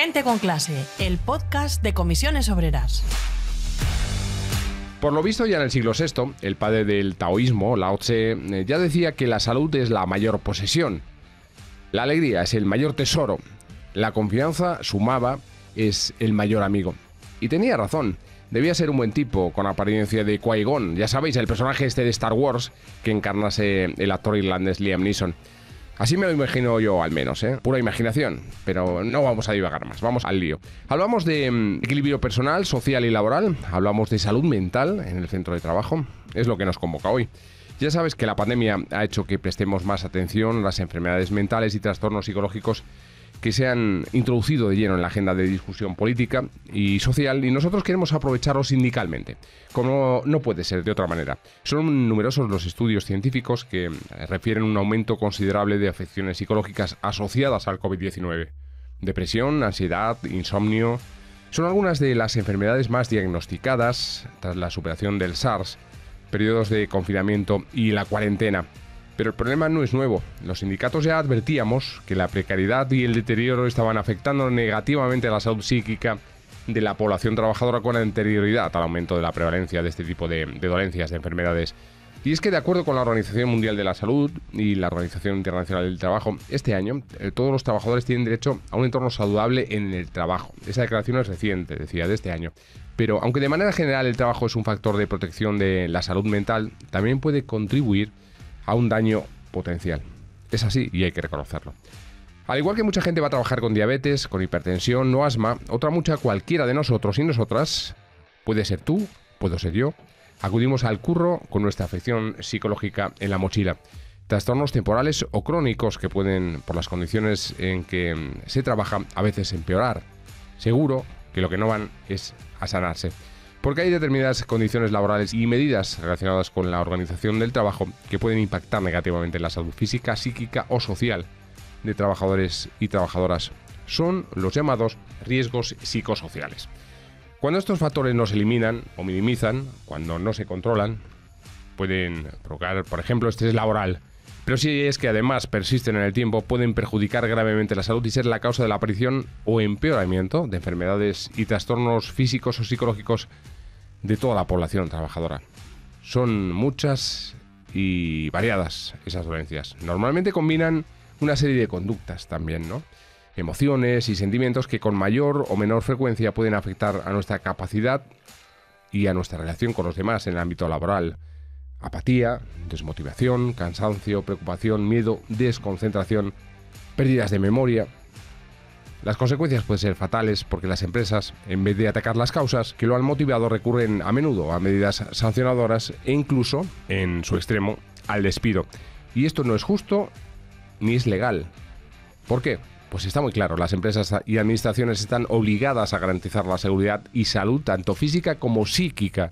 Gente con clase, el podcast de Comisiones Obreras. Por lo visto, ya en el siglo VI, el padre del taoísmo, Lao Tse, ya decía que la salud es la mayor posesión. La alegría es el mayor tesoro. La confianza, sumaba, es el mayor amigo. Y tenía razón. Debía ser un buen tipo, con apariencia de Qui-Gon. Ya sabéis, el personaje este de Star Wars que encarnase el actor irlandés Liam Neeson. Así me lo imagino yo, al menos, pura imaginación. Pero no vamos a divagar más, vamos al lío. Hablamos de equilibrio personal, social y laboral. Hablamos de salud mental en el centro de trabajo. Es lo que nos convoca hoy. Ya sabes que la pandemia ha hecho que prestemos más atención a las enfermedades mentales y trastornos psicológicos que se han introducido de lleno en la agenda de discusión política y social, y nosotros queremos aprovecharlo sindicalmente, como no puede ser de otra manera. Son numerosos los estudios científicos que refieren un aumento considerable de afecciones psicológicas asociadas al COVID-19. Depresión, ansiedad, insomnio, son algunas de las enfermedades más diagnosticadas tras la superación del SARS, periodos de confinamiento y la cuarentena. Pero el problema no es nuevo. Los sindicatos ya advertíamos que la precariedad y el deterioro estaban afectando negativamente a la salud psíquica de la población trabajadora con anterioridad al aumento de la prevalencia de este tipo de dolencias, de enfermedades. Y es que, de acuerdo con la Organización Mundial de la Salud y la Organización Internacional del Trabajo, este año todos los trabajadores tienen derecho a un entorno saludable en el trabajo. Esa declaración es reciente, decía, de este año. Pero aunque de manera general el trabajo es un factor de protección de la salud mental, también puede contribuir a un daño potencial. Es así y hay que reconocerlo. Al igual que mucha gente va a trabajar con diabetes, con hipertensión o asma, otra mucha cualquiera de nosotros y nosotras, puede ser tú, puedo ser yo, acudimos al curro con nuestra afección psicológica en la mochila. Trastornos temporales o crónicos que pueden, por las condiciones en que se trabaja, a veces empeorar. Seguro que lo que no van es a sanarse. Porque hay determinadas condiciones laborales y medidas relacionadas con la organización del trabajo que pueden impactar negativamente en la salud física, psíquica o social de trabajadores y trabajadoras. Son los llamados riesgos psicosociales. Cuando estos factores no se eliminan o minimizan, cuando no se controlan, pueden provocar, por ejemplo, estrés laboral. Pero si es que además persisten en el tiempo, pueden perjudicar gravemente la salud y ser la causa de la aparición o empeoramiento de enfermedades y trastornos físicos o psicológicos de toda la población trabajadora. Son muchas y variadas esas dolencias. Normalmente combinan una serie de conductas también, ¿no? Emociones y sentimientos que con mayor o menor frecuencia pueden afectar a nuestra capacidad y a nuestra relación con los demás en el ámbito laboral. Apatía, desmotivación, cansancio, preocupación, miedo, desconcentración, pérdidas de memoria. Las consecuencias pueden ser fatales porque las empresas, en vez de atacar las causas que lo han motivado, recurren a menudo a medidas sancionadoras e incluso, en su extremo, al despido. Y esto no es justo ni es legal. ¿Por qué? Pues está muy claro, las empresas y administraciones están obligadas a garantizar la seguridad y salud tanto física como psíquica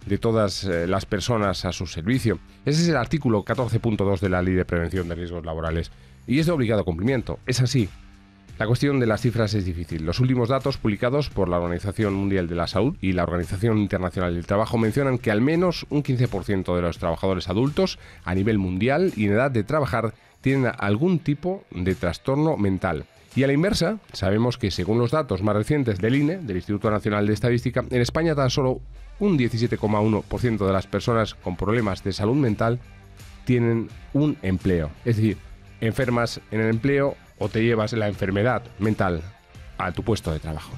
de todas las personas a su servicio. Ese es el artículo 14.2 de la Ley de Prevención de Riesgos Laborales. Y es de obligado cumplimiento. Es así. La cuestión de las cifras es difícil. Los últimos datos publicados por la Organización Mundial de la Salud y la Organización Internacional del Trabajo mencionan que al menos un 15% de los trabajadores adultos a nivel mundial y en edad de trabajar tienen algún tipo de trastorno mental. Y a la inversa, sabemos que según los datos más recientes del INE, del Instituto Nacional de Estadística, en España tan solo un 17,1% de las personas con problemas de salud mental tienen un empleo. Es decir, enfermas en el empleo o te llevas la enfermedad mental a tu puesto de trabajo.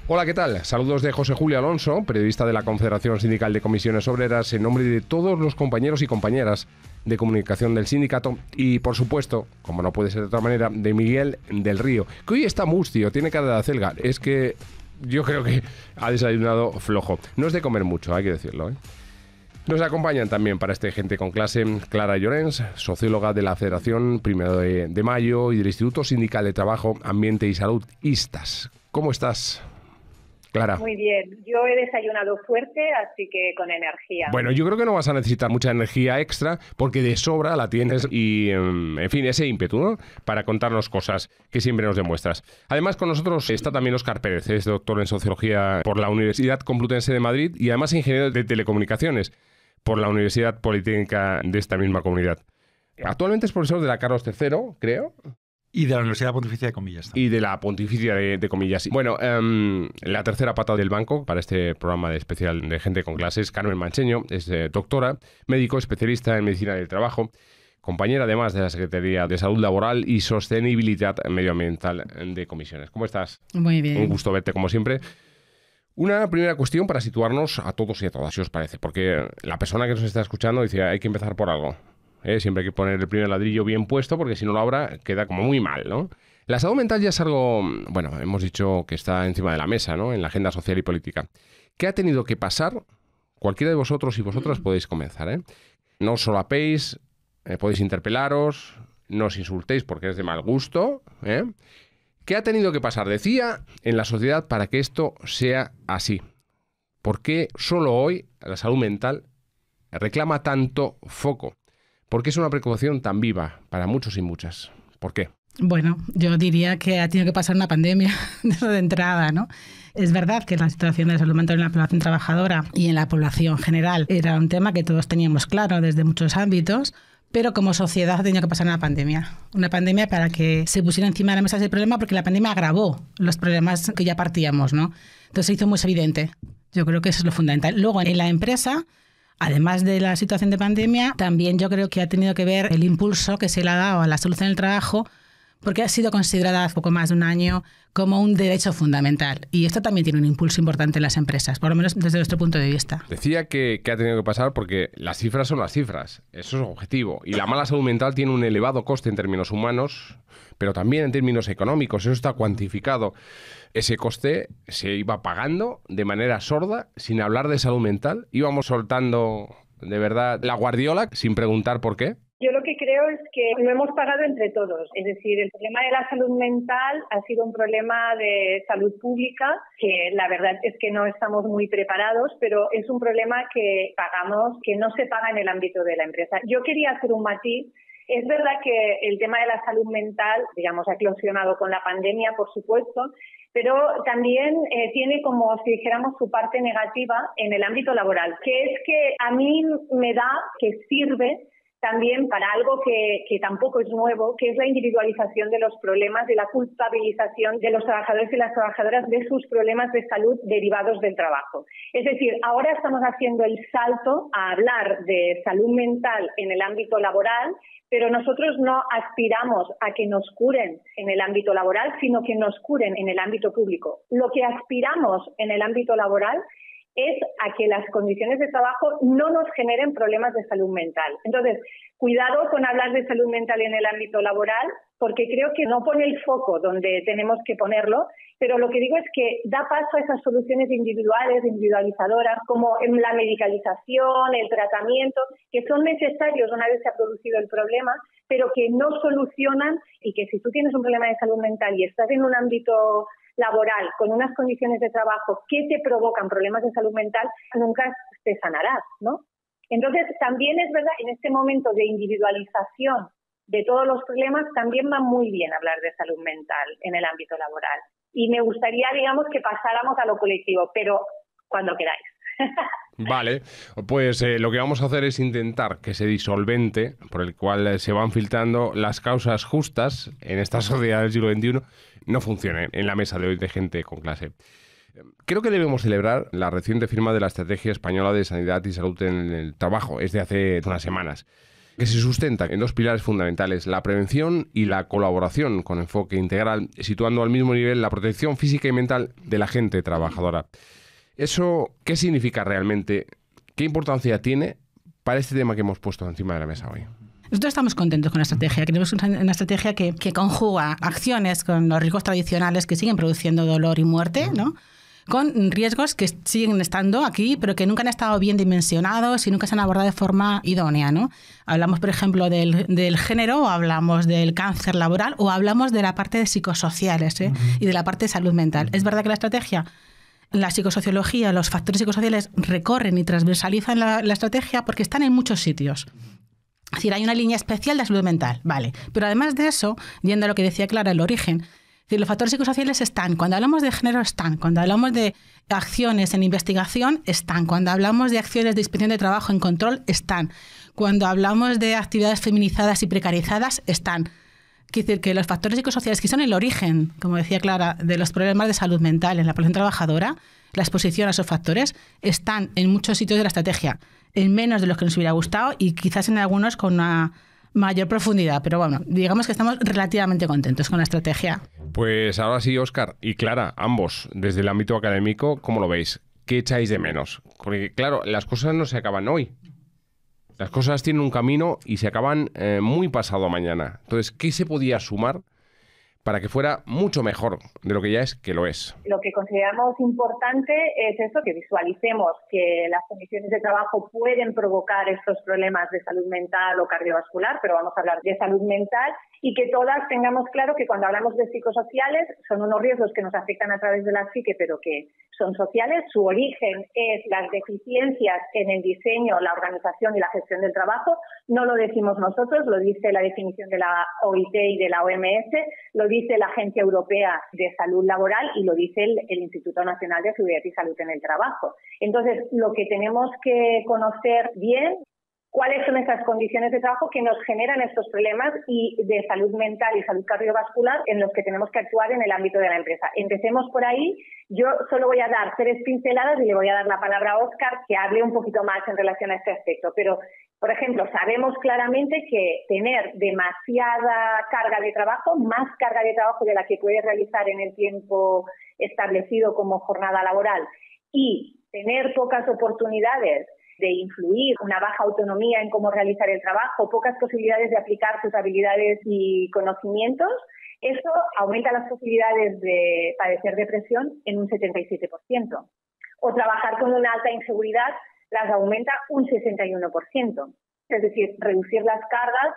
Hola, ¿qué tal? Saludos de José Julio Alonso, periodista de la Confederación Sindical de Comisiones Obreras, en nombre de todos los compañeros y compañeras de comunicación del sindicato y, por supuesto, como no puede ser de otra manera, de Miguel del Río, que hoy está mustio, tiene cara de acelga. Es que yo creo que ha desayunado flojo. No es de comer mucho, hay que decirlo, ¿eh? Nos acompañan también para este Gente con Clase Clara Llorens, socióloga de la Federación 1 de Mayo y del Instituto Sindical de Trabajo, Ambiente y Salud, ISTAS. ¿Cómo estás, Clara? Muy bien, yo he desayunado fuerte, así que con energía. Bueno, yo creo que no vas a necesitar mucha energía extra porque de sobra la tienes y, en fin, ese ímpetu, ¿no?, para contarnos cosas que siempre nos demuestras. Además, con nosotros está también Óscar Pérez, es doctor en Sociología por la Universidad Complutense de Madrid y además ingeniero de telecomunicaciones. por la Universidad Politécnica de esta misma comunidad. Actualmente es profesor de la Carlos III, creo. Y de la Universidad Pontificia de Comillas también. Y de la Pontificia de Comillas. Bueno, la tercera pata del banco para este programa de especial de Gente con Clases, Carmen Mancheño, es doctora, médico especialista en medicina del trabajo, compañera además de la Secretaría de Salud Laboral y Sostenibilidad Medioambiental de Comisiones. ¿Cómo estás? Muy bien. Un gusto verte como siempre. Una primera cuestión para situarnos a todos y a todas, si os parece, porque la persona que nos está escuchando dice, hay que empezar por algo. Siempre hay que poner el primer ladrillo bien puesto, porque si no lo habrá, queda como muy mal, ¿no? La salud mental ya es algo, bueno, hemos dicho que está encima de la mesa, ¿no? En la agenda social y política. ¿Qué ha tenido que pasar? Cualquiera de vosotros y vosotras podéis comenzar, ¿eh? No os solapéis, podéis interpelaros, no os insultéis porque es de mal gusto, ¿eh? ¿Qué ha tenido que pasar, decía, en la sociedad para que esto sea así? ¿Por qué solo hoy la salud mental reclama tanto foco? ¿Por qué es una preocupación tan viva para muchos y muchas? ¿Por qué? Bueno, yo diría que ha tenido que pasar una pandemia de entrada, ¿no? Es verdad que la situación de la salud mental en la población trabajadora y en la población general era un tema que todos teníamos claro desde muchos ámbitos, pero como sociedad ha tenido que pasar una pandemia. Una pandemia para que se pusiera encima de la mesa ese problema, porque la pandemia agravó los problemas que ya partíamos, ¿no? Entonces se hizo muy evidente. Yo creo que eso es lo fundamental. Luego, en la empresa, además de la situación de pandemia, también yo creo que ha tenido que ver el impulso que se le ha dado a la salud en el trabajo, porque ha sido considerada hace poco más de un año como un derecho fundamental. Y esto también tiene un impulso importante en las empresas, por lo menos desde nuestro punto de vista. Decía que ha tenido que pasar porque las cifras son las cifras, eso es objetivo. Y la mala salud mental tiene un elevado coste en términos humanos, pero también en términos económicos, eso está cuantificado. Ese coste se iba pagando de manera sorda, sin hablar de salud mental. Íbamos soltando, de verdad, la guardiola sin preguntar por qué. Yo lo que creo es que lo hemos pagado entre todos. Es decir, el problema de la salud mental ha sido un problema de salud pública que la verdad es que no estamos muy preparados, pero es un problema que pagamos, que no se paga en el ámbito de la empresa. Yo quería hacer un matiz. Es verdad que el tema de la salud mental, digamos, ha eclosionado con la pandemia, por supuesto, pero también tiene, como si dijéramos, su parte negativa en el ámbito laboral, que es que a mí me da que sirve también para algo que tampoco es nuevo, que es la individualización de los problemas, de la culpabilización de los trabajadores y las trabajadoras de sus problemas de salud derivados del trabajo. Es decir, ahora estamos haciendo el salto a hablar de salud mental en el ámbito laboral, pero nosotros no aspiramos a que nos curen en el ámbito laboral, sino que nos curen en el ámbito público. Lo que aspiramos en el ámbito laboral es a que las condiciones de trabajo no nos generen problemas de salud mental. Entonces, cuidado con hablar de salud mental en el ámbito laboral, porque creo que no pone el foco donde tenemos que ponerlo, pero lo que digo es que da paso a esas soluciones individuales, individualizadoras, como en la medicalización, el tratamiento, que son necesarios una vez se ha producido el problema, pero que no solucionan, y que si tú tienes un problema de salud mental y estás en un ámbito laboral, con unas condiciones de trabajo que te provocan problemas de salud mental, nunca te sanarás, ¿no? Entonces, también es verdad, en este momento de individualización de todos los problemas, también va muy bien hablar de salud mental en el ámbito laboral. Y me gustaría, digamos, que pasáramos a lo colectivo, pero cuando queráis. Vale, pues lo que vamos a hacer es intentar que ese disolvente por el cual se van filtrando las causas justas en esta sociedad del siglo XXI no funcione en la mesa de hoy de Gente con Clase. Creo que debemos celebrar la reciente firma de la Estrategia Española de Sanidad y Salud en el Trabajo, es de hace unas semanas, que se sustenta en dos pilares fundamentales, la prevención y la colaboración con enfoque integral, situando al mismo nivel la protección física y mental de la gente trabajadora. ¿Eso qué significa realmente? ¿Qué importancia tiene para este tema que hemos puesto encima de la mesa hoy? Nosotros estamos contentos con la estrategia. Queremos una estrategia que conjuga acciones con los riesgos tradicionales que siguen produciendo dolor y muerte, ¿no? Con riesgos que siguen estando aquí, pero que nunca han estado bien dimensionados y nunca se han abordado de forma idónea, ¿no? Hablamos, por ejemplo, del género, o hablamos del cáncer laboral, o hablamos de la parte de psicosociales, y de la parte de salud mental. Es verdad que la estrategia, la psicosociología, los factores psicosociales recorren y transversalizan la estrategia porque están en muchos sitios. Es decir, hay una línea especial de salud mental, vale. Pero además de eso, yendo a lo que decía Clara, el origen, Es decir, los factores psicosociales están. Cuando hablamos de género están. Cuando hablamos de acciones en investigación están. Cuando hablamos de acciones de inspección de trabajo en control están. Cuando hablamos de actividades feminizadas y precarizadas están. Quiere decir que los factores psicosociales, que son el origen, como decía Clara, de los problemas de salud mental en la población trabajadora, la exposición a esos factores, están en muchos sitios de la estrategia, en menos de los que nos hubiera gustado y quizás en algunos con una mayor profundidad. Pero bueno, digamos que estamos relativamente contentos con la estrategia. Pues ahora sí, Óscar y Clara, ambos, desde el ámbito académico, ¿cómo lo veis? ¿Qué echáis de menos? Porque claro, las cosas no se acaban hoy. Las cosas tienen un camino y se acaban muy pasado mañana. Entonces, ¿qué se podía sumar para que fuera mucho mejor de lo que ya es, que lo es? Lo que consideramos importante es eso, que visualicemos que las condiciones de trabajo pueden provocar estos problemas de salud mental o cardiovascular, pero vamos a hablar de salud mental, y que todas tengamos claro que cuando hablamos de psicosociales son unos riesgos que nos afectan a través de la psique, pero que son sociales. Su origen es las deficiencias en el diseño, la organización y la gestión del trabajo. No lo decimos nosotros, lo dice la definición de la OIT y de la OMS, lo dice la Agencia Europea de Salud Laboral y lo dice el Instituto Nacional de Seguridad y Salud en el Trabajo. Entonces, lo que tenemos que conocer bien, cuáles son esas condiciones de trabajo que nos generan estos problemas y de salud mental y salud cardiovascular en los que tenemos que actuar en el ámbito de la empresa. Empecemos por ahí. Yo solo voy a dar 3 pinceladas y le voy a dar la palabra a Óscar, que hable un poquito más en relación a este aspecto. Pero, por ejemplo, sabemos claramente que tener demasiada carga de trabajo, más carga de trabajo de la que puedes realizar en el tiempo establecido como jornada laboral, y tener pocas oportunidades de influir, una baja autonomía en cómo realizar el trabajo, pocas posibilidades de aplicar sus habilidades y conocimientos, eso aumenta las posibilidades de padecer depresión en un 77%. O trabajar con una alta inseguridad las aumenta un 61%. Es decir, reducir las cargas,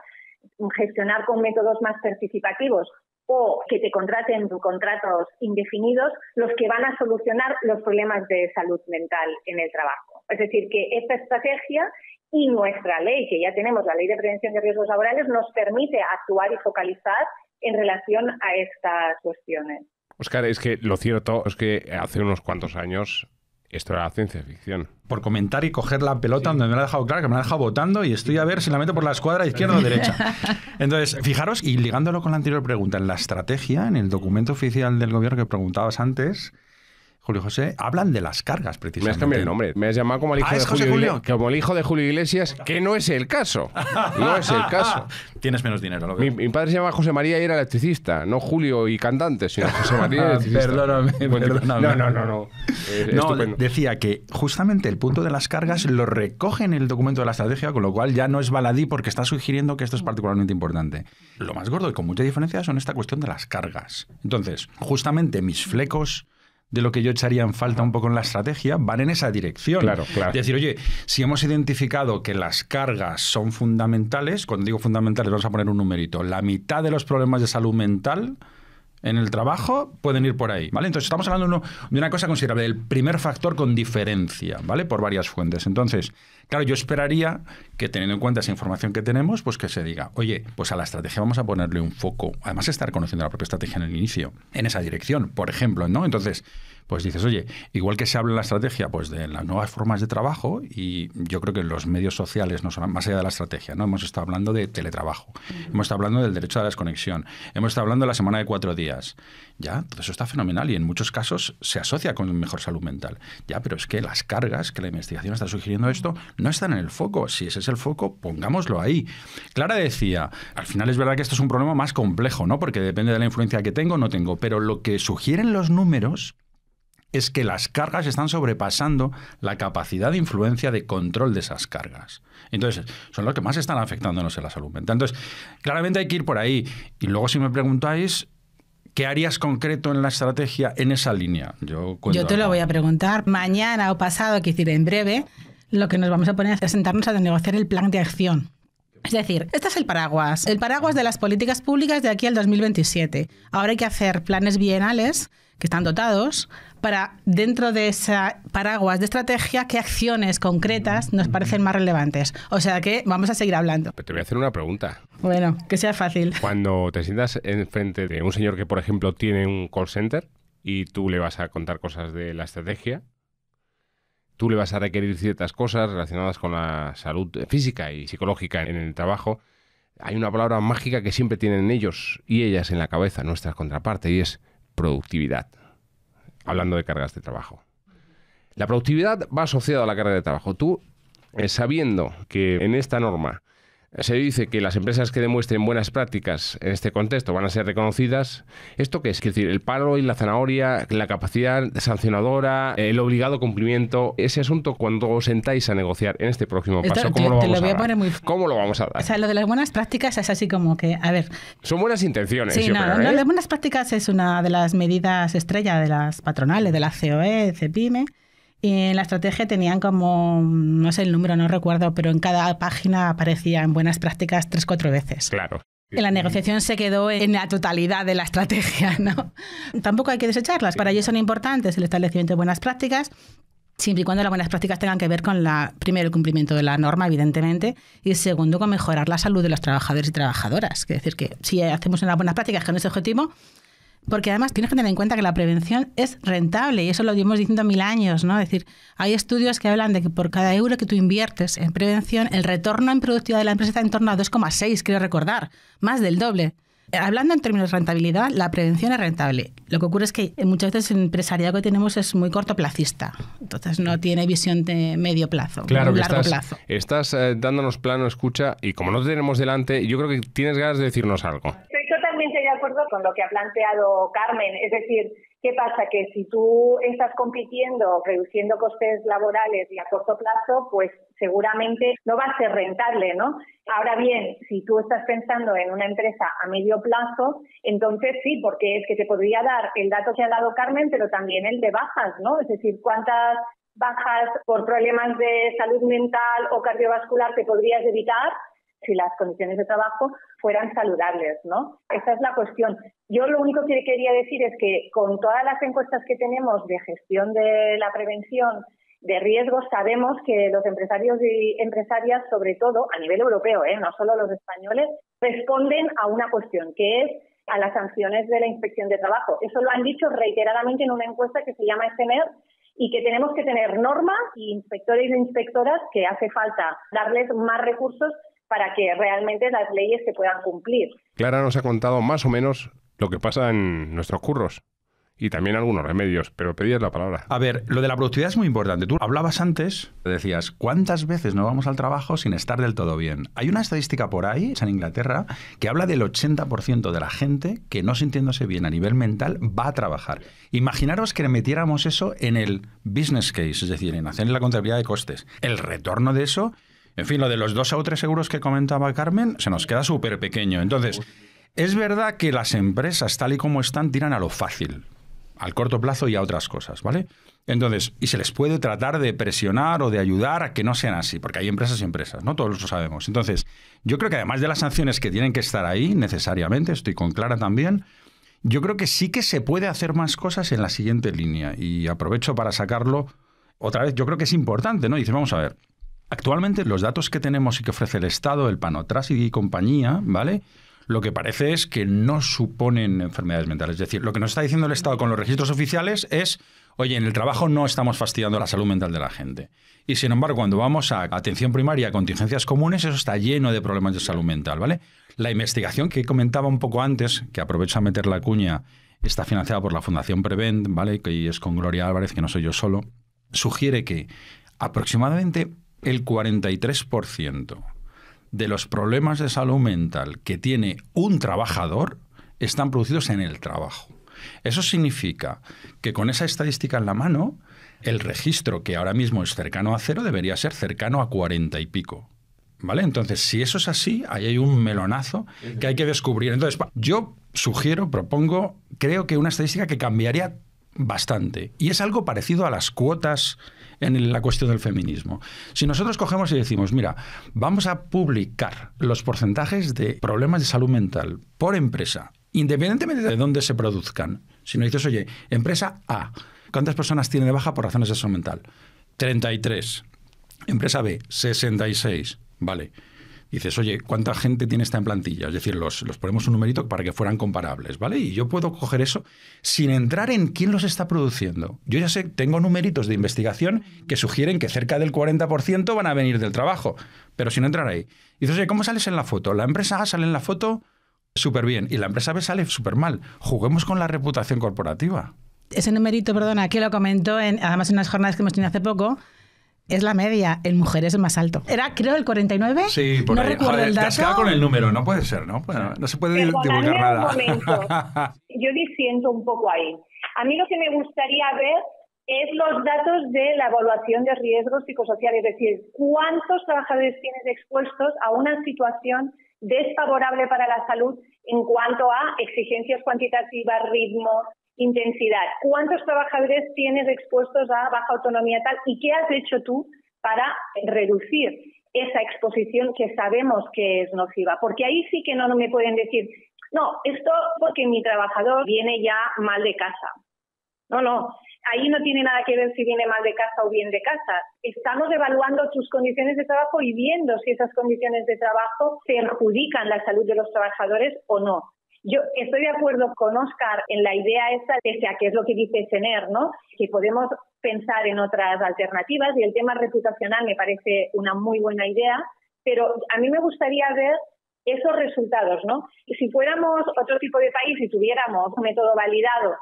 gestionar con métodos más participativos o que te contraten contratos indefinidos, los que van a solucionar los problemas de salud mental en el trabajo. Es decir, que esta estrategia y nuestra ley, que ya tenemos, la Ley de Prevención de Riesgos Laborales, nos permite actuar y focalizar en relación a estas cuestiones. Óscar, es que lo cierto es que hace unos cuantos años esto era ciencia ficción. Por comentar y coger la pelota donde me la ha dejado Clara, que me la ha dejado votando y estoy a ver si la meto por la escuadra izquierda o derecha. Entonces, fijaros, y ligándolo con la anterior pregunta, en la estrategia, en el documento oficial del gobierno que preguntabas antes, Julio José, hablan de las cargas, precisamente. Me has cambiado el nombre. Me has llamado como el hijo, como el hijo de Julio Iglesias, que no es el caso. No es el caso. Tienes menos dinero. Lo mi padre se llama José María y era electricista. No Julio y cantante, sino José María y electricista. Perdóname. No. No, decía que justamente el punto de las cargas lo recoge en el documento de la estrategia, con lo cual ya no es baladí porque está sugiriendo que esto es particularmente importante. Lo más gordo y con mucha diferencia son esta cuestión de las cargas. Entonces, justamente mis flecos de lo que yo echaría en falta un poco en la estrategia van en esa dirección. Claro. Es decir, oye, si hemos identificado que las cargas son fundamentales, cuando digo fundamentales vamos a poner un numerito, la mitad de los problemas de salud mental en el trabajo pueden ir por ahí, ¿vale? Entonces estamos hablando de una cosa considerable, el primer factor con diferencia, ¿vale? Por varias fuentes. Entonces, claro, yo esperaría que, teniendo en cuenta esa información que tenemos, pues que se diga, oye, pues a la estrategia vamos a ponerle un foco, además de estar conociendo la propia estrategia en el inicio, en esa dirección, por ejemplo, ¿no? Entonces, pues dices, oye, igual que se habla en la estrategia pues de las nuevas formas de trabajo, y yo creo que en los medios sociales, no son más allá de la estrategia, ¿no? Hemos estado hablando de teletrabajo, hemos estado hablando del derecho a la desconexión, hemos estado hablando de la semana de 4 días. Ya, todo eso está fenomenal y en muchos casos se asocia con mejor salud mental. Ya, pero es que las cargas, que la investigación está sugiriendo esto, no están en el foco. Si ese es el foco, pongámoslo ahí. Clara decía, al final es verdad que esto es un problema más complejo, ¿no? Porque depende de la influencia que tengo o no tengo, pero lo que sugieren los números es que las cargas están sobrepasando la capacidad de influencia de control de esas cargas. Entonces, son los que más están afectándonos en la salud mental. Entonces, claramente hay que ir por ahí. Y luego, si me preguntáis, ¿qué harías concreto en la estrategia en esa línea? Yo te lo voy a preguntar. Mañana o pasado, es decir, en breve, lo que nos vamos a poner es sentarnos a negociar el plan de acción. Es decir, este es el paraguas de las políticas públicas de aquí al 2027. Ahora hay que hacer planes bienales que están dotados para, dentro de esa paraguas de estrategia, qué acciones concretas nos parecen más relevantes. O sea que vamos a seguir hablando. Pero te voy a hacer una pregunta. Bueno, que sea fácil. Cuando te sientas enfrente de un señor que, por ejemplo, tiene un call center y tú le vas a contar cosas de la estrategia, tú le vas a requerir ciertas cosas relacionadas con la salud física y psicológica en el trabajo, hay una palabra mágica que siempre tienen ellos y ellas en la cabeza, nuestra contraparte, y es productividad. Hablando de cargas de trabajo. La productividad va asociada a la carga de trabajo. Tú, sabiendo que en esta norma se dice que las empresas que demuestren buenas prácticas en este contexto van a ser reconocidas, ¿esto qué es? Es decir, el palo y la zanahoria, la capacidad sancionadora, el obligado cumplimiento, ese asunto cuando os sentáis a negociar en este próximo paso, ¿cómo lo vamos a dar? ¿Cómo lo vamos a dar? O sea, lo de las buenas prácticas es así como que, a ver... Son buenas intenciones, sí, yo creo, ¿eh? Las buenas prácticas es una de las medidas estrella de las patronales, de la COE, CEPIME. Y en la estrategia tenían como, no sé el número, no recuerdo, pero en cada página aparecían buenas prácticas 3-4 veces. Claro. Y la negociación se quedó en la totalidad de la estrategia, ¿no? Tampoco hay que desecharlas. Para ello son importantes el establecimiento de buenas prácticas, siempre y cuando las buenas prácticas tengan que ver con, primero, el cumplimiento de la norma, evidentemente, y segundo, con mejorar la salud de los trabajadores y trabajadoras. Es decir, que si hacemos unas buenas prácticas con ese objetivo... Porque además tienes que tener en cuenta que la prevención es rentable y eso lo llevamos diciendo 1000 años, ¿no? Es decir, hay estudios que hablan de que por cada euro que tú inviertes en prevención, el retorno en productividad de la empresa está en torno a 2,6, creo recordar, más del doble. Hablando en términos de rentabilidad, la prevención es rentable. Lo que ocurre es que muchas veces el empresariado que tenemos es muy cortoplacista, entonces no tiene visión de medio plazo, claro, de largo plazo. Estás dándonos plano escucha y como no te tenemos delante, yo creo que tienes ganas de decirnos algo. Totalmente de acuerdo con lo que ha planteado Carmen. Es decir, ¿qué pasa? Que si tú estás compitiendo, reduciendo costes laborales y a corto plazo, pues seguramente no va a ser rentable, ¿no? Ahora bien, si tú estás pensando en una empresa a medio plazo, entonces sí, porque es que te podría dar el dato que ha dado Carmen, pero también el de bajas, ¿no? Es decir, cuántas bajas por problemas de salud mental o cardiovascular te podrías evitar si las condiciones de trabajo fueran saludables, ¿no? Esa es la cuestión. Yo lo único que quería decir es que con todas las encuestas que tenemos de gestión de la prevención de riesgos, sabemos que los empresarios y empresarias, sobre todo a nivel europeo, no solo los españoles, responden a una cuestión, que es a las sanciones de la Inspección de Trabajo. Eso lo han dicho reiteradamente en una encuesta que se llama ESENER, y que tenemos que tener normas y inspectores e inspectoras que hace falta darles más recursos para que realmente las leyes se puedan cumplir. Clara nos ha contado más o menos lo que pasa en nuestros curros y también algunos remedios, pero pedías la palabra. A ver, lo de la productividad es muy importante. Tú hablabas antes, decías, ¿cuántas veces no vamos al trabajo sin estar del todo bien? Hay una estadística por ahí, en Inglaterra, que habla del 80% de la gente que no sintiéndose bien a nivel mental va a trabajar. Imaginaros que metiéramos eso en el business case, es decir, en hacer la contabilidad de costes. El retorno de eso... En fin, lo de los 2 o 3 euros que comentaba Carmen se nos queda súper pequeño. Entonces, es verdad que las empresas, tal y como están, tiran a lo fácil, al corto plazo y a otras cosas, ¿vale? Entonces, y se les puede tratar de presionar o de ayudar a que no sean así, porque hay empresas y empresas, ¿no? Todos lo sabemos. Entonces, yo creo que además de las sanciones que tienen que estar ahí necesariamente, estoy con Clara también, yo creo que sí que se puede hacer más cosas en la siguiente línea. Y aprovecho para sacarlo otra vez. Yo creo que es importante, ¿no? Dice, vamos a ver. Actualmente los datos que tenemos y que ofrece el Estado, el Panotrás y compañía, ¿vale? Lo que parece es que no suponen enfermedades mentales. Es decir, lo que nos está diciendo el Estado con los registros oficiales es, oye, en el trabajo no estamos fastidiando la salud mental de la gente. Y sin embargo, cuando vamos a atención primaria, contingencias comunes, eso está lleno de problemas de salud mental, ¿vale? La investigación que comentaba un poco antes, que aprovecho a meter la cuña, está financiada por la Fundación Prevent, ¿vale? Que es con Gloria Álvarez, que no soy yo solo, sugiere que aproximadamente el 43% de los problemas de salud mental que tiene un trabajador están producidos en el trabajo. Eso significa que con esa estadística en la mano, el registro, que ahora mismo es cercano a 0, debería ser cercano a 40 y pico. ¿Vale? Entonces, si eso es así, ahí hay un melonazo que hay que descubrir. Entonces, yo sugiero, propongo, creo que una estadística que cambiaría bastante. Y es algo parecido a las cuotas en la cuestión del feminismo. Si nosotros cogemos y decimos, mira, vamos a publicar los porcentajes de problemas de salud mental por empresa independientemente de dónde se produzcan. Si no dices, oye, empresa A, ¿cuántas personas tiene de baja por razones de salud mental? 33. Empresa B, 66. Vale. Dices, oye, ¿cuánta gente tiene esta en plantilla? Es decir, los ponemos un numerito para que fueran comparables, ¿vale? Y yo puedo coger eso sin entrar en quién los está produciendo. Yo ya sé, tengo numeritos de investigación que sugieren que cerca del 40% van a venir del trabajo, pero sin entrar ahí. Dices, oye, ¿cómo sales en la foto? La empresa A sale en la foto súper bien y la empresa B sale súper mal. Juguemos con la reputación corporativa. Ese numerito, perdona, que lo comentó además en unas jornadas que hemos tenido hace poco, es la media, en mujeres es más alto. Era, creo, el 49. Sí, por no ahí. recuerdo el dato. Te has quedado con el número, no puede ser, ¿no? Bueno, no se puede divulgar nada. Un momento. Yo disiento un poco ahí. A mí lo que me gustaría ver es los datos de la evaluación de riesgos psicosociales, es decir, cuántos trabajadores tienes expuestos a una situación desfavorable para la salud en cuanto a exigencias cuantitativas, ritmo, intensidad. ¿Cuántos trabajadores tienes expuestos a baja autonomía tal? ¿Y qué has hecho tú para reducir esa exposición que sabemos que es nociva? Porque ahí sí que no me pueden decir, no, esto porque mi trabajador viene ya mal de casa. No. Ahí no tiene nada que ver si viene mal de casa o bien de casa. Estamos evaluando tus condiciones de trabajo y viendo si esas condiciones de trabajo perjudican la salud de los trabajadores o no. Yo estoy de acuerdo con Óscar en la idea esta, pese a que es lo que dice Sener, ¿no? Que podemos pensar en otras alternativas y el tema reputacional me parece una muy buena idea, pero a mí me gustaría ver esos resultados, ¿no? Y si fuéramos otro tipo de país y tuviéramos un método validado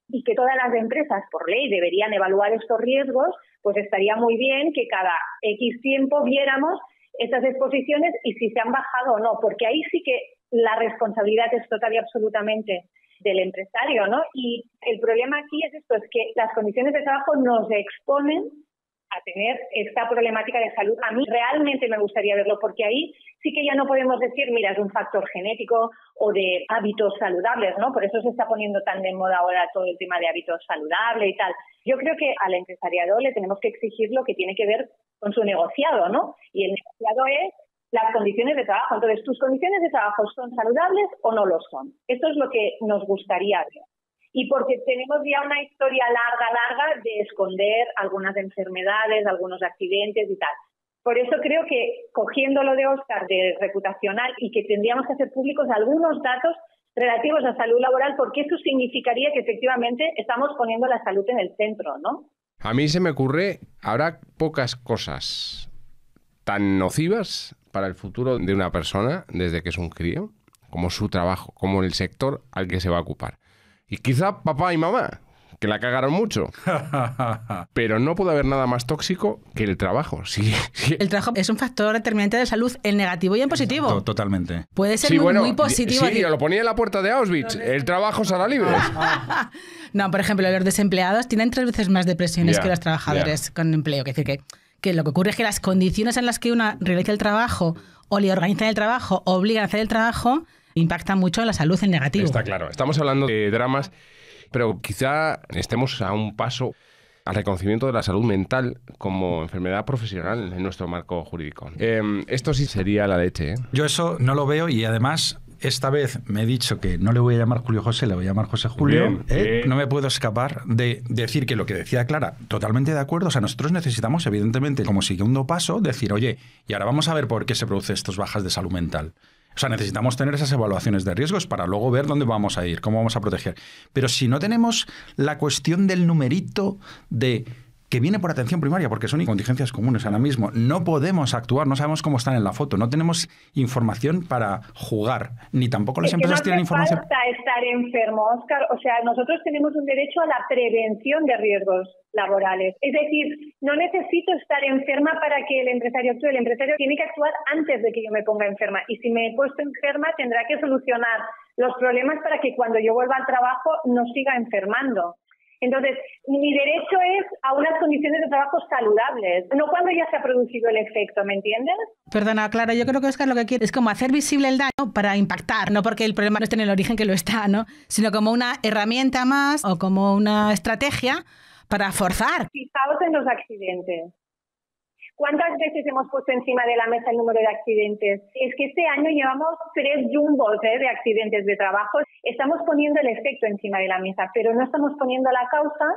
y que todas las empresas por ley deberían evaluar estos riesgos, pues estaría muy bien que cada X tiempo viéramos estas exposiciones y si se han bajado o no, porque ahí sí que la responsabilidad es total y absolutamente del empresario, ¿no? Y el problema aquí es esto, es que las condiciones de trabajo nos exponen a tener esta problemática de salud. A mí realmente me gustaría verlo, porque ahí sí que ya no podemos decir, mira, es un factor genético o de hábitos saludables, ¿no? Por eso se está poniendo tan de moda ahora todo el tema de hábitos saludables y tal. Yo creo que al empresariado le tenemos que exigir lo que tiene que ver con su negociado, ¿no? Y el negociado es las condiciones de trabajo. Entonces, ¿tus condiciones de trabajo son saludables o no lo son? Esto es lo que nos gustaría ver. Y porque tenemos ya una historia larga de esconder algunas enfermedades, algunos accidentes y tal. Por eso creo que, cogiendo lo de Óscar de reputacional, y que tendríamos que hacer públicos algunos datos relativos a salud laboral, porque eso significaría que efectivamente estamos poniendo la salud en el centro, ¿no? A mí se me ocurre, habrá pocas cosas tan nocivas para el futuro de una persona desde que es un crío, como su trabajo, como el sector al que se va a ocupar. Y quizá papá y mamá, que la cagaron mucho. Pero no puede haber nada más tóxico que el trabajo. Sí. El trabajo es un factor determinante de salud, en negativo y en positivo. Totalmente. Puede ser muy positivo. Sí, lo ponía en la puerta de Auschwitz. El trabajo será libre. No, por ejemplo, los desempleados tienen 3 veces más depresiones que los trabajadores con empleo. Es decir, que lo que ocurre es que las condiciones en las que una realiza el trabajo o le organizan el trabajo o obligan a hacer el trabajo impactan mucho en la salud en negativo. Está claro. Estamos hablando de dramas, pero quizá estemos a un paso al reconocimiento de la salud mental como enfermedad profesional en nuestro marco jurídico. Esto sí sería la leche, ¿eh? Yo eso no lo veo y además esta vez me he dicho que no le voy a llamar Julio José, le voy a llamar José Julio. Bien. No me puedo escapar de decir que lo que decía Clara, totalmente de acuerdo. O sea, nosotros necesitamos, evidentemente, como segundo paso, decir, oye, y ahora vamos a ver por qué se producen estas bajas de salud mental. O sea, necesitamos tener esas evaluaciones de riesgos para luego ver dónde vamos a ir, cómo vamos a proteger. Pero si no tenemos la cuestión del numerito de que viene por atención primaria, porque son contingencias comunes ahora mismo, no podemos actuar, no sabemos cómo están en la foto, no tenemos información para jugar, ni tampoco las empresas tienen información. No hace falta estar enfermo, Óscar. O sea, nosotros tenemos un derecho a la prevención de riesgos laborales. Es decir, no necesito estar enferma para que el empresario actúe. El empresario tiene que actuar antes de que yo me ponga enferma. Y si me he puesto enferma, tendrá que solucionar los problemas para que cuando yo vuelva al trabajo no siga enfermando. Entonces, mi derecho es a unas condiciones de trabajo saludables, no cuando ya se ha producido el efecto, ¿me entiendes? Perdona, Clara, yo creo que Óscar lo que quiere es como hacer visible el daño para impactar, no porque el problema no esté en el origen que lo está, ¿no? Sino como una herramienta más o como una estrategia para forzar. Fijaos en los accidentes. ¿Cuántas veces hemos puesto encima de la mesa el número de accidentes? Es que este año llevamos 3 jumbos de accidentes de trabajo. Estamos poniendo el efecto encima de la mesa, pero no estamos poniendo la causa.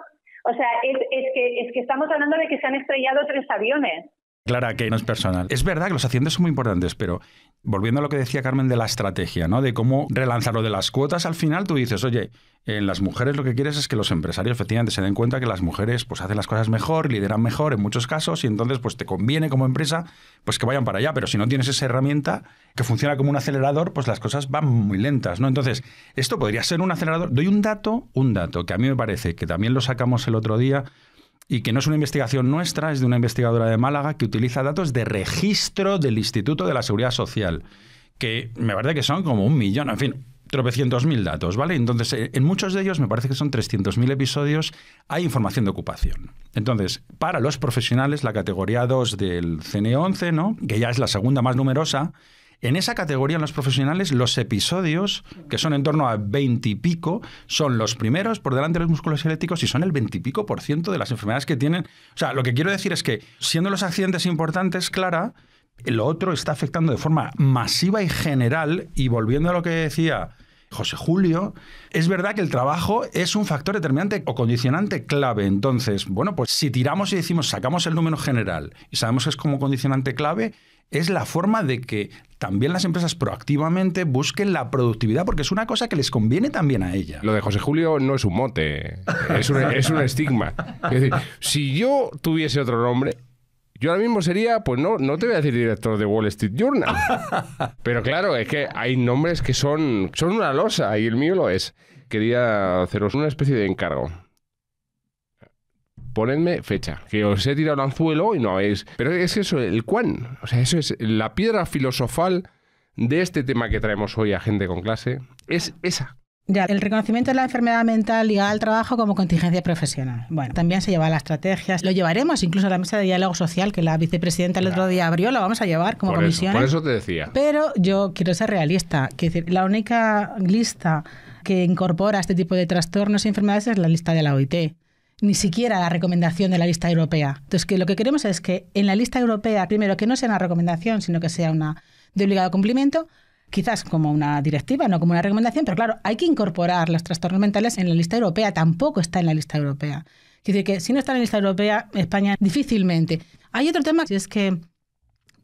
O sea, es que estamos hablando de que se han estrellado 3 aviones. Clara, que no es personal. Es verdad que los accidentes son muy importantes, pero volviendo a lo que decía Carmen de la estrategia, ¿no? De cómo relanzar lo de las cuotas, al final tú dices, oye, en las mujeres lo que quieres es que los empresarios efectivamente se den cuenta que las mujeres pues hacen las cosas mejor, lideran mejor en muchos casos y entonces pues te conviene como empresa pues que vayan para allá, pero si no tienes esa herramienta que funciona como un acelerador, pues las cosas van muy lentas, ¿no? Entonces, esto podría ser un acelerador. Doy un dato que a mí me parece que también lo sacamos el otro día, y que no es una investigación nuestra, es de una investigadora de Málaga que utiliza datos de registro del Instituto de la Seguridad Social, que me parece que son como 1 millón, en fin, tropecientos mil datos, ¿vale? Entonces, en muchos de ellos, me parece que son 300.000 episodios, hay información de ocupación. Entonces, para los profesionales, la categoría 2 del CNE11, ¿no? Que ya es la segunda más numerosa, en esa categoría, en los profesionales, los episodios, que son en torno a 20 y pico, son los primeros por delante de los musculoesqueléticos y son el 20 y pico % de las enfermedades que tienen. O sea, lo que quiero decir es que, siendo los accidentes importantes, Clara, lo otro está afectando de forma masiva y general. Y volviendo a lo que decía José Julio, es verdad que el trabajo es un factor determinante o condicionante clave. Entonces, bueno, pues si tiramos y decimos, sacamos el número general y sabemos que es como condicionante clave, es la forma de que también las empresas proactivamente busquen la productividad, porque es una cosa que les conviene también a ella. Lo de José Julio no es un mote, es un estigma. Es decir, si yo tuviese otro nombre, yo ahora mismo sería, pues no te voy a decir director de Wall Street Journal. Pero claro, es que hay nombres que son una losa, y el mío lo es. Quería haceros una especie de encargo. Ponedme fecha, que os he tirado el anzuelo y no habéis... Pero es eso, el cuán. O sea, eso es la piedra filosofal de este tema que traemos hoy a Gente con Clase. Es esa. Ya, el reconocimiento de la enfermedad mental ligada al trabajo como contingencia profesional. Bueno, también se lleva a las estrategias. Lo llevaremos incluso a la mesa de diálogo social que la vicepresidenta el otro día abrió. Lo vamos a llevar como comisión. Por eso te decía. Pero yo quiero ser realista. Quiero decir, la única lista que incorpora este tipo de trastornos y enfermedades es la lista de la OIT. Ni siquiera la recomendación de la lista europea. Entonces, que lo que queremos es que en la lista europea, primero, que no sea una recomendación, sino que sea una de obligado cumplimiento, quizás como una directiva, no como una recomendación, pero claro, hay que incorporar los trastornos mentales en la lista europea. Tampoco está en la lista europea. Quiere decir que si no está en la lista europea, España difícilmente. Hay otro tema, que es que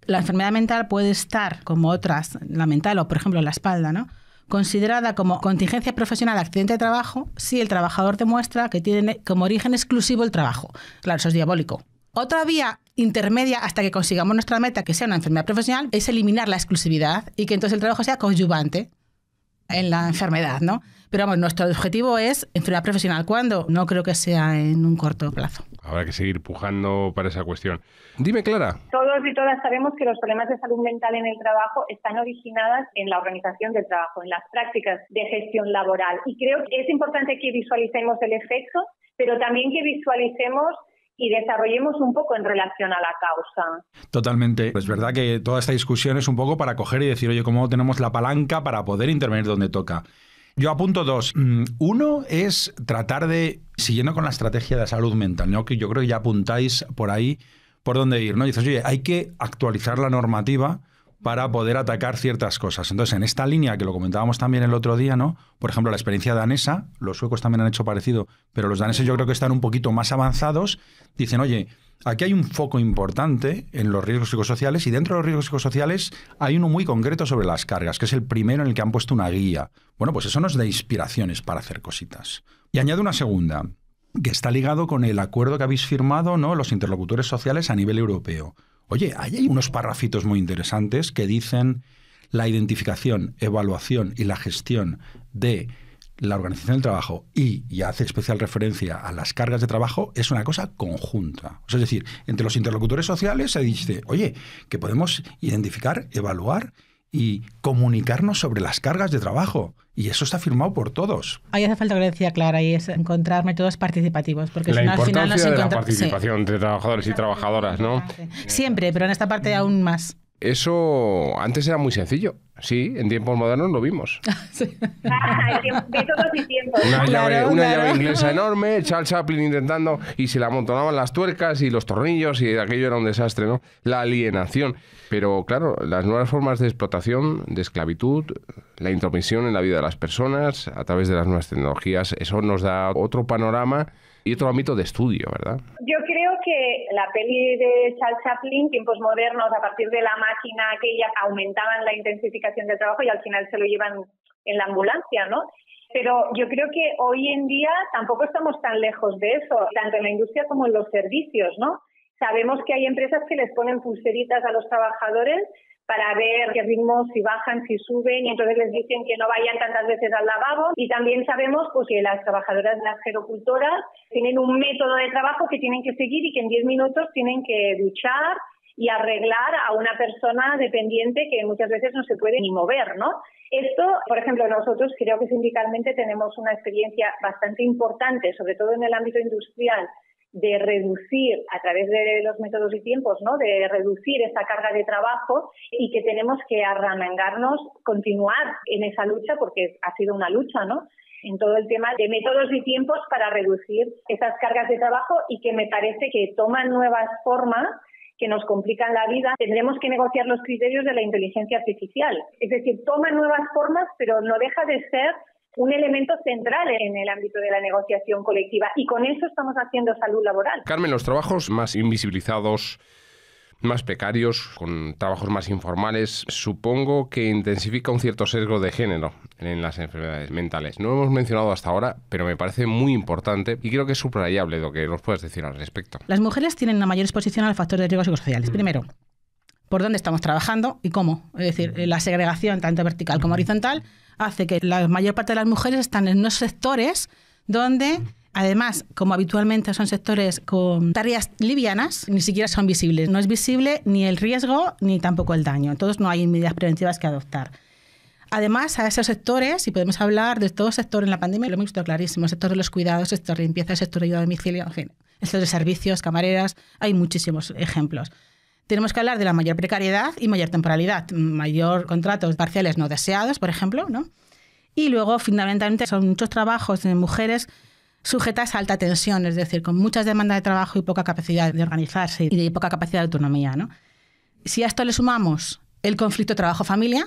la enfermedad mental puede estar, como otras, la mental o, por ejemplo, la espalda, ¿no?, considerada como contingencia profesional, accidente de trabajo, si el trabajador demuestra que tiene como origen exclusivo el trabajo. Claro, eso es diabólico. Otra vía intermedia hasta que consigamos nuestra meta, que sea una enfermedad profesional, es eliminar la exclusividad y que entonces el trabajo sea coadyuvante en la enfermedad, ¿no? Pero vamos, nuestro objetivo es enfermedad profesional. ¿Cuándo? No creo que sea en un corto plazo. Habrá que seguir pujando para esa cuestión. Dime, Clara. Todos y todas sabemos que los problemas de salud mental en el trabajo están originadas en la organización del trabajo, en las prácticas de gestión laboral. Y creo que es importante que visualicemos el efecto, pero también que visualicemos y desarrollemos un poco en relación a la causa. Totalmente. Es verdad que toda esta discusión es un poco para coger y decir, oye, ¿cómo tenemos la palanca para poder intervenir donde toca? Yo apunto 2. Uno es tratar de, siguiendo con la estrategia de salud mental, ¿no?, que yo creo que ya apuntáis por ahí por dónde ir, ¿no? Y dices, oye, hay que actualizar la normativa para poder atacar ciertas cosas. Entonces, en esta línea, que lo comentábamos también el otro día, ¿no?, por ejemplo, la experiencia danesa, los suecos también han hecho parecido, pero los daneses yo creo que están un poquito más avanzados, dicen, oye, aquí hay un foco importante en los riesgos psicosociales y dentro de los riesgos psicosociales hay uno muy concreto sobre las cargas, que es el primero en el que han puesto una guía. Bueno, pues eso nos da inspiraciones para hacer cositas. Y añado una segunda, que está ligado con el acuerdo que habéis firmado, ¿no?, los interlocutores sociales a nivel europeo. Oye, ahí hay unos parrafitos muy interesantes que dicen la identificación, evaluación y la gestión de la organización del trabajo y hace especial referencia a las cargas de trabajo, es una cosa conjunta. O sea, es decir, entre los interlocutores sociales se dice, oye, que podemos identificar, evaluar y comunicarnos sobre las cargas de trabajo. Y eso está firmado por todos. Ahí hace falta, que decía Clara, y es encontrar métodos participativos. Porque la si no, al final importancia de la participación de trabajadores y trabajadoras, ¿no? Siempre, pero en esta parte aún más. Eso antes era muy sencillo. Sí, en tiempos modernos lo vimos. Métodos y tiempos. Una Claro, llave inglesa enorme, Charles Chaplin intentando, y se le amontonaban las tuercas y los tornillos, y aquello era un desastre, ¿no? La alienación. Pero claro, las nuevas formas de explotación, de esclavitud, la intromisión en la vida de las personas a través de las nuevas tecnologías, eso nos da otro panorama y otro ámbito de estudio, ¿verdad? Yo creo que la peli de Charles Chaplin, tiempos modernos, a partir de la máquina aquella, aumentaban la intensificación del trabajo y al final se lo llevan en la ambulancia, ¿no? Pero yo creo que hoy en día tampoco estamos tan lejos de eso, tanto en la industria como en los servicios, ¿no? Sabemos que hay empresas que les ponen pulseritas a los trabajadores para ver qué ritmos, si bajan, si suben, y entonces les dicen que no vayan tantas veces al lavabo. Y también sabemos pues, que las trabajadoras de las gerocultoras tienen un método de trabajo que tienen que seguir y que en 10 minutos tienen que duchar y arreglar a una persona dependiente que muchas veces no se puede ni mover, ¿no? Esto, por ejemplo, nosotros creo que sindicalmente tenemos una experiencia bastante importante, sobre todo en el ámbito industrial, de reducir a través de los métodos y tiempos, ¿no? De reducir esa carga de trabajo y que tenemos que arremangarnos, continuar en esa lucha porque ha sido una lucha, ¿no? En todo el tema de métodos y tiempos para reducir esas cargas de trabajo y que me parece que toman nuevas formas que nos complican la vida. Tendremos que negociar los criterios de la inteligencia artificial. Es decir, toman nuevas formas, pero no deja de ser un elemento central en el ámbito de la negociación colectiva y con eso estamos haciendo salud laboral. Carmen, los trabajos más invisibilizados, más precarios, con trabajos más informales, supongo que intensifica un cierto sesgo de género en las enfermedades mentales. No lo hemos mencionado hasta ahora, pero me parece muy importante y creo que es subrayable lo que nos puedes decir al respecto. Las mujeres tienen una mayor exposición a los factores de riesgo psicosociales. Primero, por dónde estamos trabajando y cómo. Es decir, la segregación tanto vertical como horizontal hace que la mayor parte de las mujeres están en unos sectores donde, además, como habitualmente son sectores con tareas livianas, ni siquiera son visibles. No es visible ni el riesgo ni tampoco el daño. Entonces no hay medidas preventivas que adoptar. Además, a esos sectores, y podemos hablar de todo sector en la pandemia, lo hemos visto clarísimo, el sector de los cuidados, el sector de limpieza, el sector de ayuda a domicilio, en fin, el sector de servicios, camareras, hay muchísimos ejemplos. Tenemos que hablar de la mayor precariedad y mayor temporalidad, mayor contratos parciales no deseados, por ejemplo, ¿no? Y luego, fundamentalmente, son muchos trabajos de mujeres sujetas a alta tensión, es decir, con muchas demandas de trabajo y poca capacidad de organizarse y de poca capacidad de autonomía, ¿no? Si a esto le sumamos el conflicto trabajo-familia,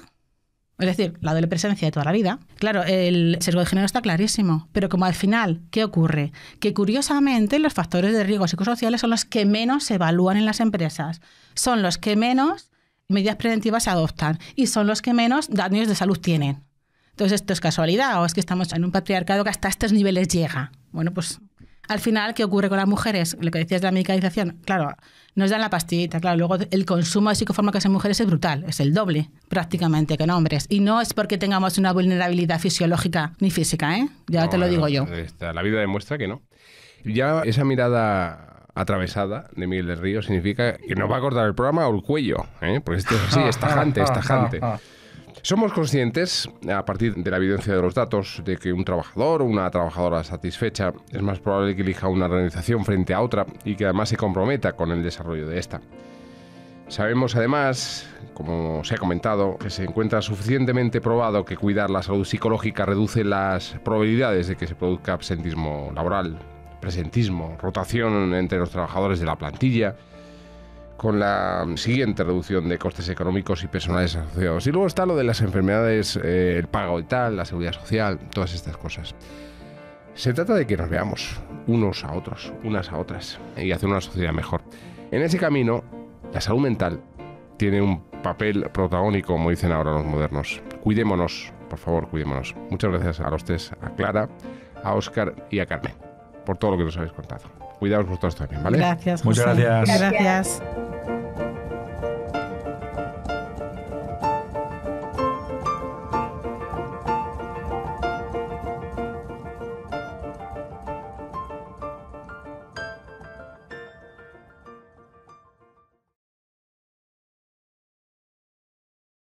es decir, la doble presencia de toda la vida, claro, el sesgo de género está clarísimo, pero como al final, ¿qué ocurre? Que curiosamente los factores de riesgo psicosociales son los que menos se evalúan en las empresas, son los que menos medidas preventivas se adoptan y son los que menos daños de salud tienen. Entonces, ¿esto es casualidad o es que estamos en un patriarcado que hasta estos niveles llega? Bueno, pues al final, ¿qué ocurre con las mujeres? Lo que decías de la medicalización, claro, nos dan la pastillita, claro, luego el consumo de psicofármacos en mujeres es brutal, es el doble prácticamente que en hombres. Y no es porque tengamos una vulnerabilidad fisiológica ni física, ¿eh? Ya te lo digo yo. La vida demuestra que no. Ya esa mirada atravesada de Miguel del Río significa que nos va a cortar el programa o el cuello, ¿eh? Porque esto es así, es tajante, es tajante. Somos conscientes, a partir de la evidencia de los datos, de que un trabajador o una trabajadora satisfecha es más probable que elija una organización frente a otra y que además se comprometa con el desarrollo de esta. Sabemos además, como se ha comentado, que se encuentra suficientemente probado que cuidar la salud psicológica reduce las probabilidades de que se produzca absentismo laboral, presentismo, rotación entre los trabajadores de la plantilla, con la siguiente reducción de costes económicos y personales asociados. Y luego está lo de las enfermedades, el pago y tal, la seguridad social, todas estas cosas. Se trata de que nos veamos unos a otros, unas a otras, y hacer una sociedad mejor. En ese camino, la salud mental tiene un papel protagónico, como dicen ahora los modernos. Cuidémonos, por favor, cuidémonos. Muchas gracias a los tres, a Clara, a Óscar y a Carmen, por todo lo que nos habéis contado. Cuidaos vosotros también, ¿vale? Gracias, José. Muchas gracias. Gracias.